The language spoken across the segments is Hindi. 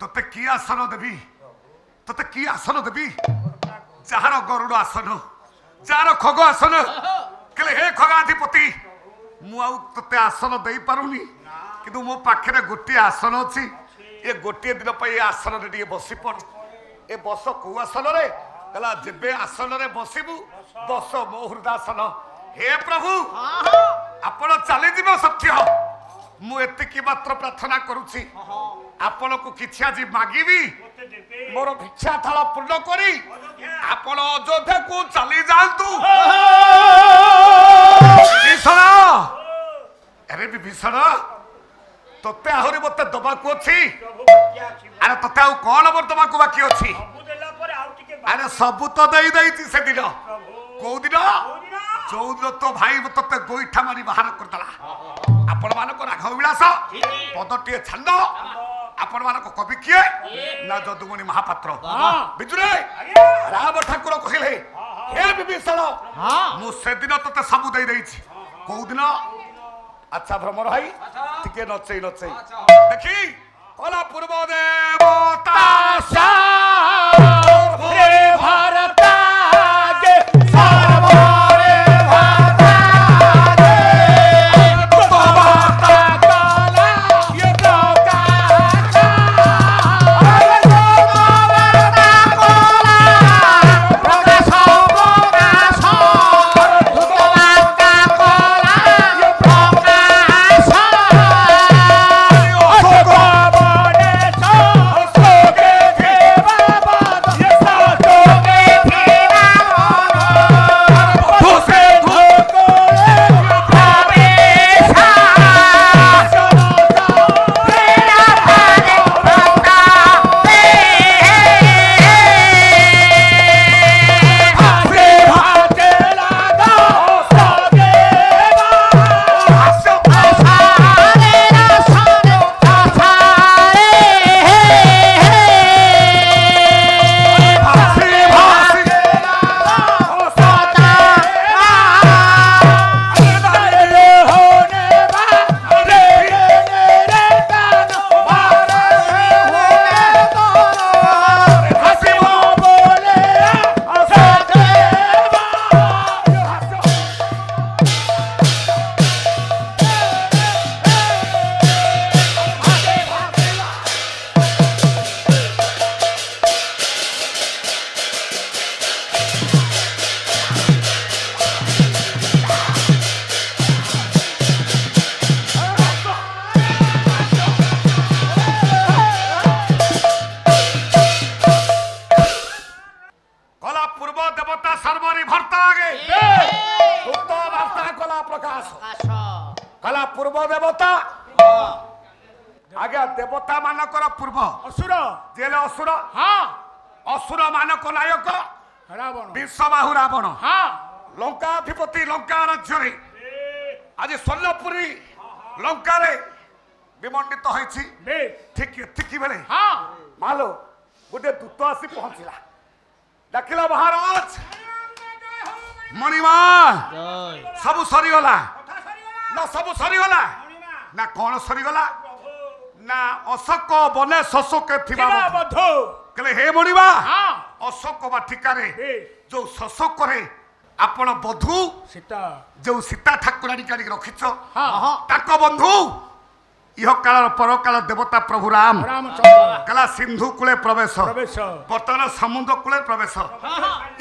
तोते की आसन देवी तोते की आसन देवी जार गरुड़ आसन जार खग आसन कहले हे खगाधिपति मुते आसन दे पारुनी कि मो पाखे गोटे आसन अच्छी ये गोटे दिन पर आसन बसी पड़ ए बस कौ आसन रे कहला जेबे आसन रे बसबू बस मो हृदासन हे प्रभु आपण चली जीव सत्य मु एतिकी मात्र प्रार्थना करुछि आपण को किछि आज मागिबी मोर भिक्षा थाल पूर्ण करी आपण अयोध्या को चली जातु विभीषण अरे विभीषण तोते आहरी मते दबा को अछि अरे तोते आ कोन मोर दबा को बाकी अछि अरे सब तो देई देइति से दिन को दिन जो दिन तो भाई तोते गोइठा मारी बाहर करदला आपण मानको राघव विलास पदटिए छंद आपण मानको कवि किए ना जदुमणि महापात्र बिजुरे राम ठाकुर कहिले हे विभीषण मु से दिन तोते सब देई देइछि को दिन अच्छा भ्रमर भाई टिके नचई नचई देखी कला पूर्व देवता सा भारत विश्वबाहु रावण लंकाधिपति लंका राज्य आज सोलपुरी लंका विमंडित होइछि ठीक एतिकी बेले मालो गोटे दूत आसी पहुंचला डाकिला महाराज मणिमा सब सरीगला ना सब सरीगला ना कौन सरीगला ना अशोक बने शशोक थिबा बधो कहले हे मणिमा अशोक बाटिकारे जो शशोक रे आपण बधु सीता जो सीता ठाकुराणी काढ़ी रखिछ ताको बंधु इह काल पर काल देवता प्रभु राम कला सिंधु कूले प्रवेश बर्तमान समुद्र कूले प्रवेश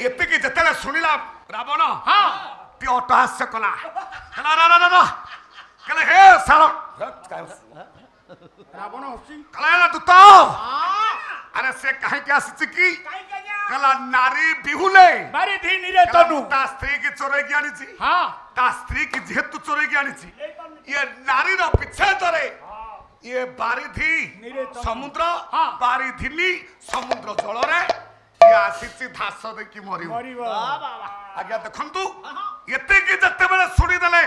एतिकी जेतेले सुनिला रावण ती अटहास्य कला कहले हे सार रावण हसी कला दूत अरे से कहीं के आसी की कला नारी बिहुले मारी धीनी रे तनु ता स्त्री की चोरे की आनी छी ता स्त्री की जेतु चोरे की आनी छी ये नारी रो पीछे चोरे ये बारिधी समुद्र बारिधिनी समुद्र जल रे ये आसी धास दे की मरी आज्ञा देखंतु एते की जत्ते बेले सुनी देले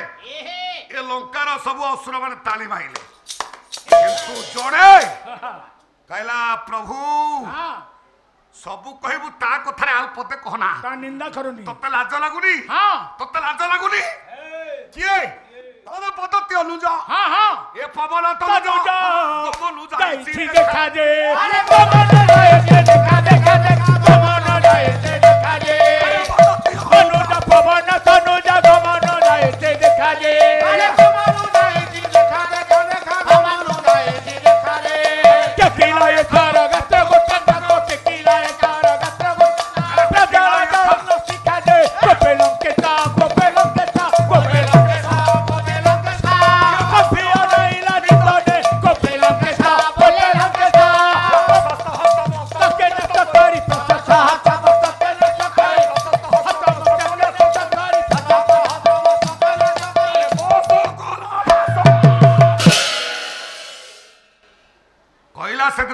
ए लंकार सब असुर माने ताली माइले किंतु जोड़े कहला प्रभु सबू कहबू ता कथारे आल पदे कहना ता निंदा करनी तते लाज लागुनी तते लाज लागुनी किए तब पदती अनुज ए पवन तनुज पवन जाई देखा दे अरे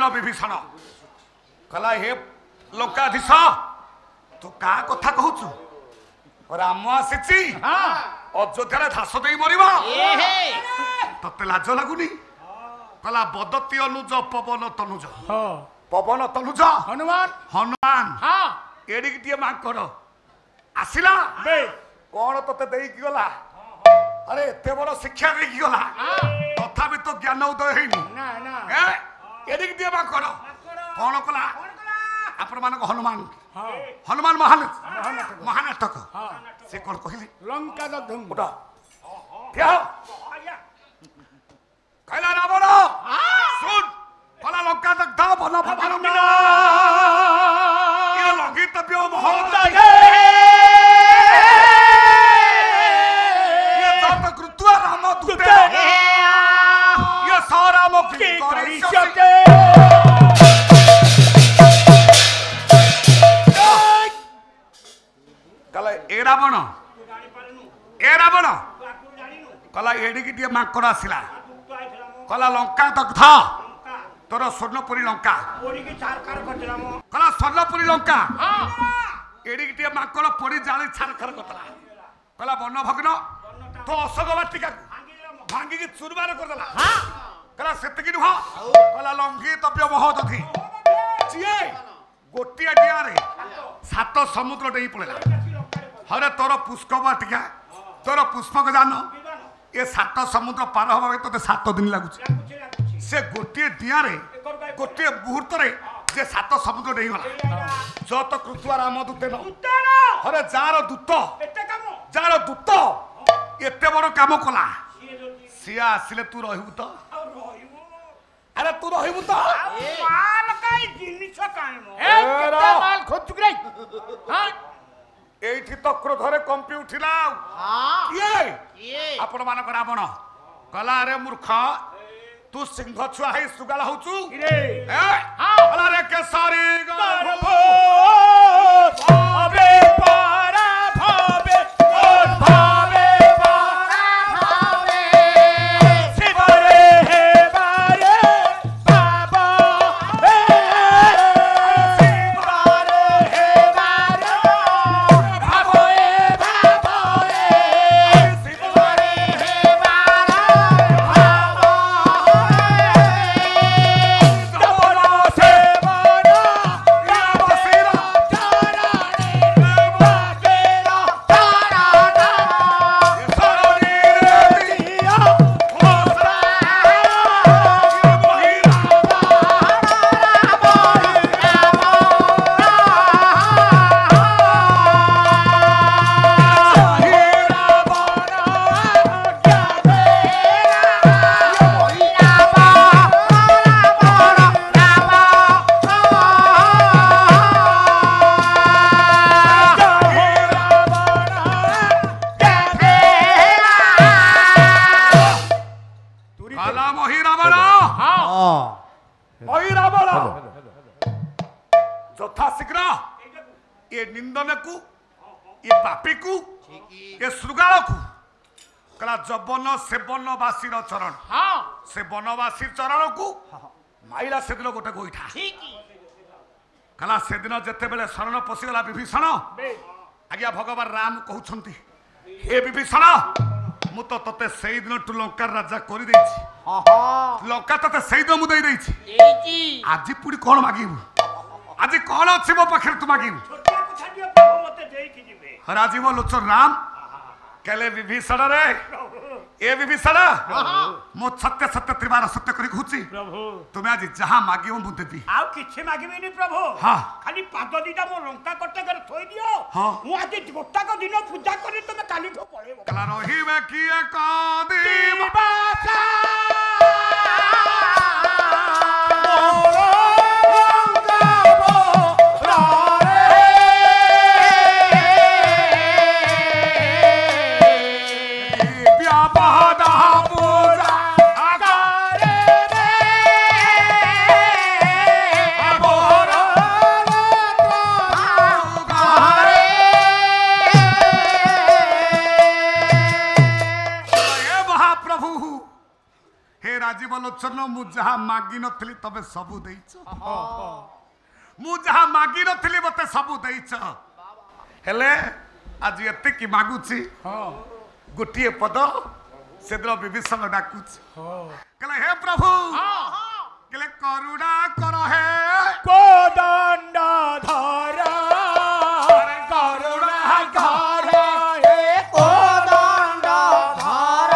विभीषण कहला हे लंकाधीश तू क्या कथा कहूचु राम आसी अयोध्या धास दे मरवा तते लाज लगुनि कहला बदती अनुज पवन तनुज पवन तनुज हनुमान हनुमान एडिक मांकर आसिला कौन तते देकी गला अरे एते बड़ शिक्षा देकी गला तथापि तो ज्ञान उदय हेनी एडिक मांकर कौन कला आपण मान हनुमान हनुमान महानाटक से कौन कहले लंका दग्ध कहला रावण सुन कहला लंका दग्ध वन भवन मिला ये लंघितव्य महोदय ये तत कृत्वा राम दूते ये साराम की करिष्यते कहला ए रावण कहला एडिकी मांकड़ आसला कहला लंका दग्ध तोर स्वर्णपुरी लंका कहला स्वर्णपुरी लंका एडिकी मांकड़ पड़ी जाली छारखार करला कहला वन भग्न तो अशोक वाटिका भांगी चुरबार करदेला कहला सेतिकी नुह कहला लंघितव्य महोदधि जीए गोटिया डियारे सात समुद्र डेई पड़ेला हरे तोर पुष्प बाटिका तोर पुष्पक जान ये सात समुद्र पार हवा तो 7 दिन लगुच से गोटे डियारे गोटे मुहूर्त जे 7 समुद्र डेई गला जो तो कृत्वा राम दूते न हरे जार दूत एते बड़ काम कला सी आसिले तू रहबू तो अरे तू रहबू तो माल काई जिनिस काई ए केते माल खोजु रे हां एठी तो क्रोधरे कंपी उठिला ये आपण मान रावण कला रे मूर्ख तू सिंह छुआ है सुगाला होचु रे कला रे केसरी गो भावे पारा भावे भावे पारा भावे शिवरे हे बारे बाबा हे शिवरे हे बारे जथा शीघ्र ये निंदन को ये पापी को ये श्रृगाल को कला जबन सेवनवासी चरण से वनवासी चरण को माइला से दिन गोटे गोईठा कला से दिन जिते बेले शरण पशिगला विभीषण आज्ञा भगवान राम कहउछंती हे विभीषण मु तो तते सेई दिन टू लंका राजा करि देछि लंका तते सेई दिन मु देई देछि आज पुडी कोन मागिबु आज कौन अच्छे मो पाखे तुम राजीव लोचन राम कहले विभीषण रे ए विभीषण मो सत्य सत्य त्रिवार सत्य करी कहूची प्रभु तुम्हें आज जहां मागियो मु देबी आउ किछि मागिबिनी प्रभु हां खाली पाद दिटा मो लंका कटकर थोई दियो हां मु आज गोटाक दिन पूजा करी तुमे काली ठो पळेबो कला रहिबे किए कादी बासा लोचन मु जहा मागी नथली तबे सबु देइछ मु जहा मागी नथली मते सबु देइछ हेले आज एते की मागुची गोटिए पद सेद्र विभीषण डाकुछ कहले हे प्रभु कहले करुणा कर हे कोदंड धर करुणा कर हे कोदंड धर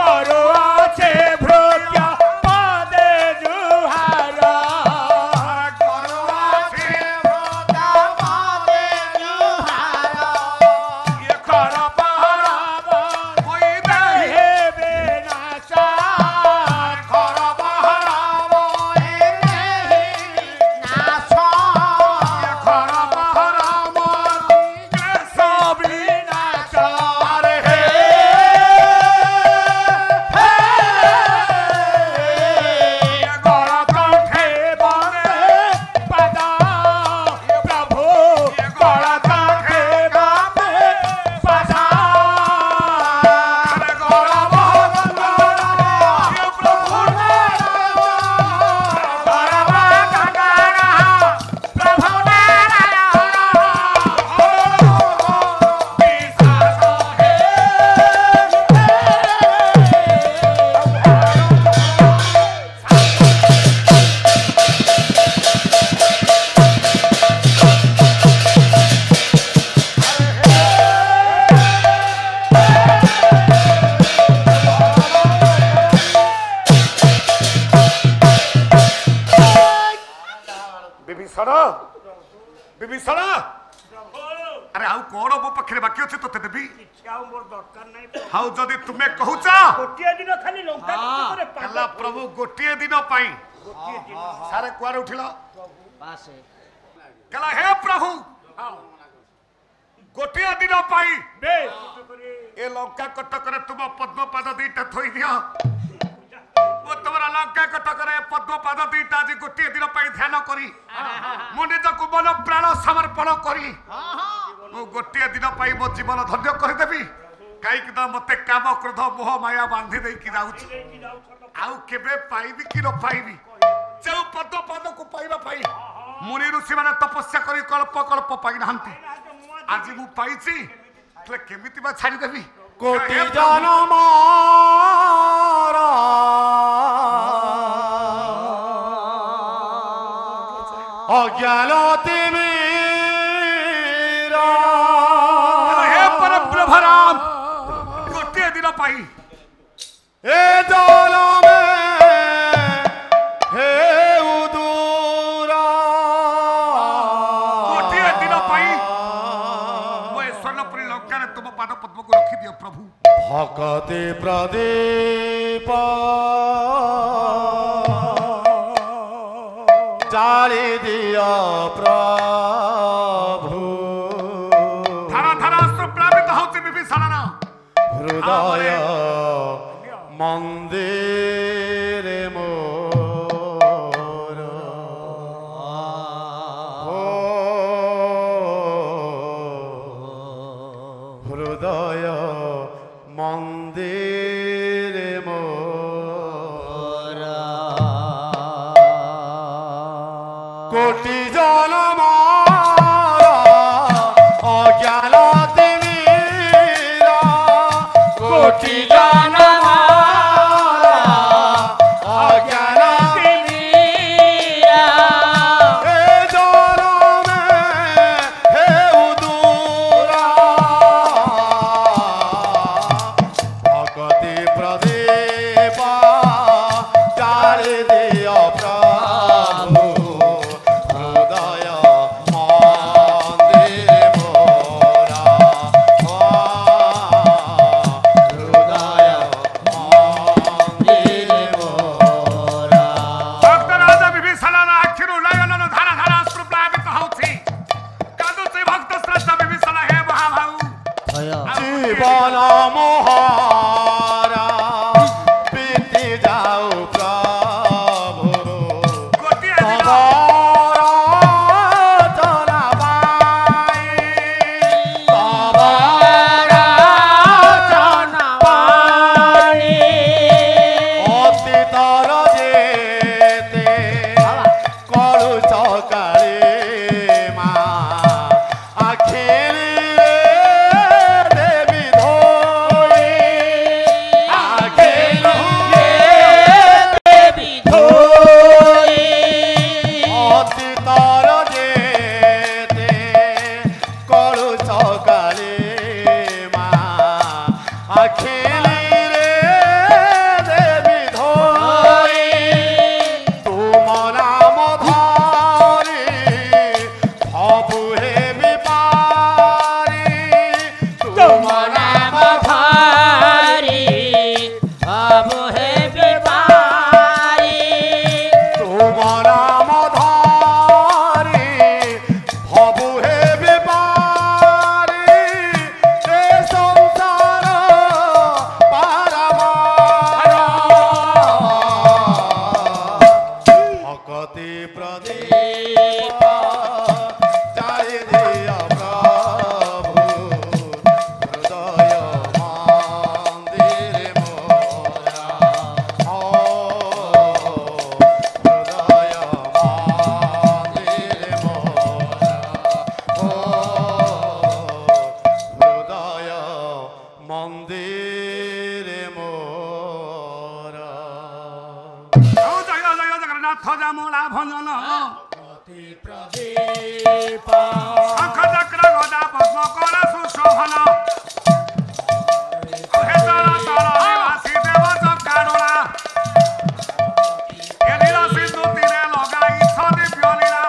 करुणा से भृत्य पदे जुहार करुणा से भृत्य पदे जुहार ये कर पहराव कोई दे बेनासा कर पहराव नासा ये कर पहराव सब नासा अरे हे विभीषण अरे आउ कोण मो पाखे बाकी अच्छे तोते देवी मोर दरकार नहीं हाउ जदी तुमे कहूच गोटिए दिन खाली लंका करे कला प्रभु गोटिए दिन पाई गोटिए दिन सारे कुआर उठिलो पासे कला हे प्रभु गोटिए दिन पाई बे ए लंका कटकरे तुम पद्म पाद दीटा थोई दियो वो तुम्हारा लंका कटकरे पद्म पाद दीटा आज गोटिए दिन पाई ध्यान करी मो निजको मन प्राण समर्पण करी मो गोटिए दिन पाई मो जीवन धन्य कर देबी कहीं मते काम क्रोध मोह माया बांधी दे कि जाउछ आउ केबे पाइबी कि न पाइबी जो पद्म पाद को पाइबा पाई मुनि ऋषि माने तपस्या करी कल्प कल्प पाई नाहंती आज मु पाइछि तले केमिति बा छाडी देबी कोटि जन्म अज्ञानति मेरा हे परब्रह्म राम गोटे दिन पाई ए जल में हे उदूरा गोटे दिन पाई मैं स्वर्णपुरी लंका रे तुम पाद पद्म को रखी दियो प्रभु भक्ति प्रदीप जाली दिया प्रभु धारा धारा सुप्लावित होते विभीषण हृदय मंदिर मोर हृदय मंदिर मोर कोटि जन्म अज्ञान तिमिरा कोटि जन्म अज्ञान तिमिरा हे जल में हे उदूरा अखिरु नयनन धारा धारा अश्रु प्लावित होछि कादुछि भक्त श्रेष्ठ विभीषण हे महाभाऊ जीवन मोहरा बीती जाऊ प्रभु गोटिए दिन तबरा चलाबाई तबरा चलाबाई অতীতর যেতে কলু সকালে মা আখিরে দেবী ধোই আখিরে দেবী ধোই অতীতর যেতে কলু সকালে মা আখিরে দেবী ধোই তুম নাম ধরি ভবু হেবি পারি তুম নাম ভারি বাবু হে বিপারি তুম নাম ধরি ভবু হেবি পারি এ সংসার পারাবার ভকতি প্রদীপ যাই দিয় প্রভু হৃদয় মন্দির মোরা ও হৃদয় মন্দির মোরা ও হৃদয় মন্দির মোরা ও জয় জয় জগন্নাথ জামুলা ভঞ্জন শঙ্খ চক্র গদা পদ্ম কর সুশোভন হে তর তর নিবাসী দেব চক্রাড়ুলা এ লীলা সিন্ধু তীরে লগাই দিব্য লীলা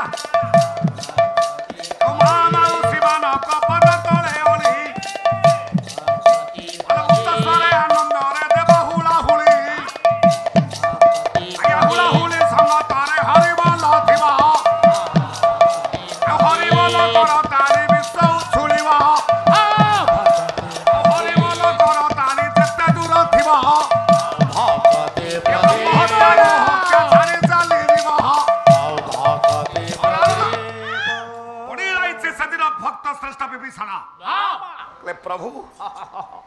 তোমা মাউসী মান কপট তলে অলি উচ্চস্বরে আনন্দরে দেব হুলা হুলি আজ্ঞা হুলা হুলি সঙ্গ তারে হরিবল থিব হরিবল কর তারি বিশ্ব উচ্ছুলিব হরিবল কর তারি যেতে দূর থিব ভকতি মহত্তা মোহকে ছাড়ি চালি দিব ভকতি পড়ি রয়েছে সেদিন ভক্ত শ্রেষ্ঠ বিভীষণ কলে প্রভু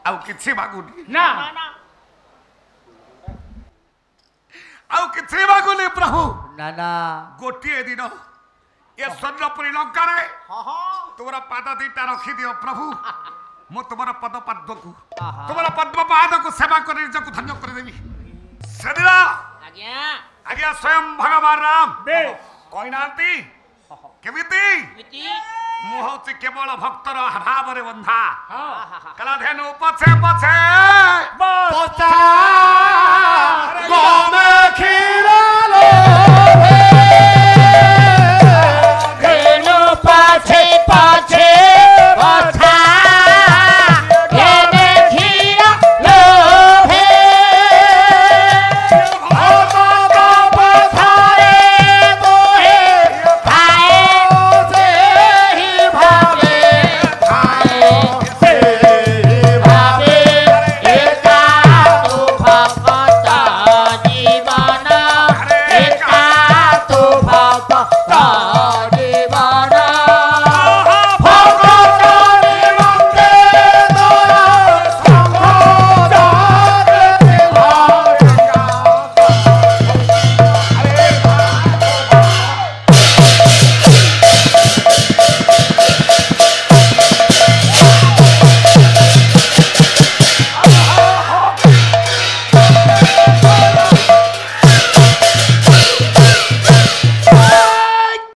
ଆଉ କିଛି ମାଗୁନି না ଆଉ କିଛି ମାଗୁନି ପ୍ରଭୁ না না ଗୋଟିଏ ଦିନ ଏ ସ୍ୱର୍ଣ୍ଣପୁରୀ ଲଙ୍କାରେ ତୁମର ପାଦ ଦିଟା ରଖିଦିଅ ପ୍ରଭୁ ମୁଁ ତୁମର ପଦ ପାଦକୁ ତୁମର ପଦ୍ମ ପାଦକୁ ସେବା କରି ନିଜକୁ ଧନ୍ୟ କରିଦେବି ସେଦିନ আজ্ঞা ଆଜ୍ଞା ସ୍ୱୟଂ ଭଗବାନ ରାମ বেশ କହିନାହାନ୍ତି କେମିତି মিটি ମୁଁ ହଉଛି କେବଳ ଭକ୍ତର ଭାବରେ ବନ୍ଧା କଲା ଧେନୁ ପଛେ ପଛେ পচা গমে খিরালো